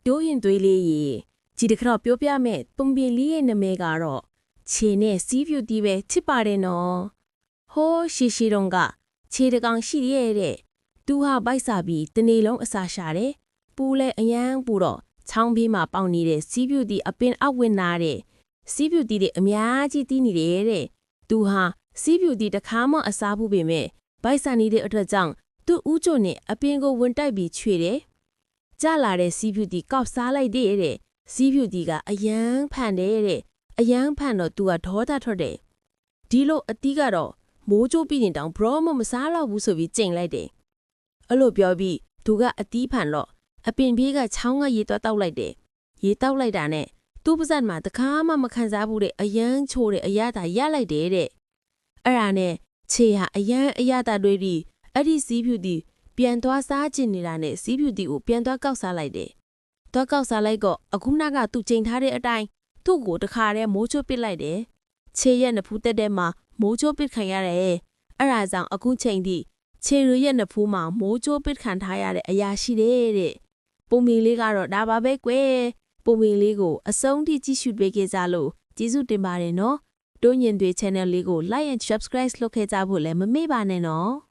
တိုးရင်သွေးလေးရေဒီတစ်ခါတော့ပြောပြမယ်ပုံပြင်လေးရဲ့နာမည်ကတော့ခြေနဲ့စီးဖြူတီးပဲချစ်ပါတယ်နော်ဟိုးရှိတုံးကခြေတကောင်ရှိရဲ့တဲ့သူဟာဗိုက်စာပြီးတနေ့လုံးအစာရှာတယ်ပူလဲအယမ်းပူတော့ချောင်းဘေးမှာပေါက်နေတဲ့စီးဖြူတီးအပင်အဝင်နာတဲ့စီးဖြူတီးတွေအများကြီးတီးနေတယ်တဲ့သူဟာစီးဖြူတီးတစ်ခါမှအစားဘူးပေမဲ့ဗိုက်စာနေတဲ့အတွက်ကြောင့်သူ့ဦးကျိုနဲ့အပင်ကိုဝင်တိုက်ပြီးချွေတယ်ကြလာတဲ့စီးဖြူတီကောက်စားလိုက်တဲ့စီးဖြူတီကအယမ်းဖန်တဲ့အယမ်းဖန်တော့သူကဒေါသထွက်တယ်ဒီလိုအတီးကတော့မိုးချိုးပြီးရင်တောင်ဘရောမစားတော့ဘူးဆိုပြီးကြိမ်လိုက်တယ်အဲ့လိုပြောပြီးသူကအတီးဖန်တော့အပင်ပြေးကချောင်းကရေတောက်လိုက်တယ်ရေတောက်လိုက်တာနဲ့သူ့ပါဇက်မှာတခါမှမခံစားဘူးတဲ့အယမ်းချိုးတဲ့အရသာရလိုက်တယ်တဲ့အဲ့ဒါနဲ့ခြေဟာအယမ်းအရသာတွေပြီးအဲ့ဒီစီးဖြူတီပြန်သွားစားကျင်နေတာနဲ့စီးဖြူတီကိုပြန်သွားကောက်စားလိုက်တယ်။သွားကောက်စားလိုက်တော့အခုနကသူချိန်ထားတဲ့အတိုင်းသူ့ကိုတခါတည်းမိုးချိုးပစ်လိုက်တယ်။ခြေရဲ့နဖူးတက်တဲ့မှာမိုးချိုးပစ်ခံရတယ်။အဲ့ဒါကြောင့်အခုချိန်ထိခြေရရဲ့နဖူးမှာမိုးချိုးပစ်ခံထားရတဲ့အရာရှိတယ်တဲ့။ပုံမီလေးကတော့ဒါပါပဲကွယ်။ပုံမီလေးကိုအဆုံးထိကြည့်ရှုပေးခဲ့ကြလို့ကျေးဇူးတင်ပါတယ်နော်။တိုးညင်တွေ channel လေးကို like and subscribe လုပ်ခဲ့ကြဖို့လည်းမမေ့ပါနဲ့နော်။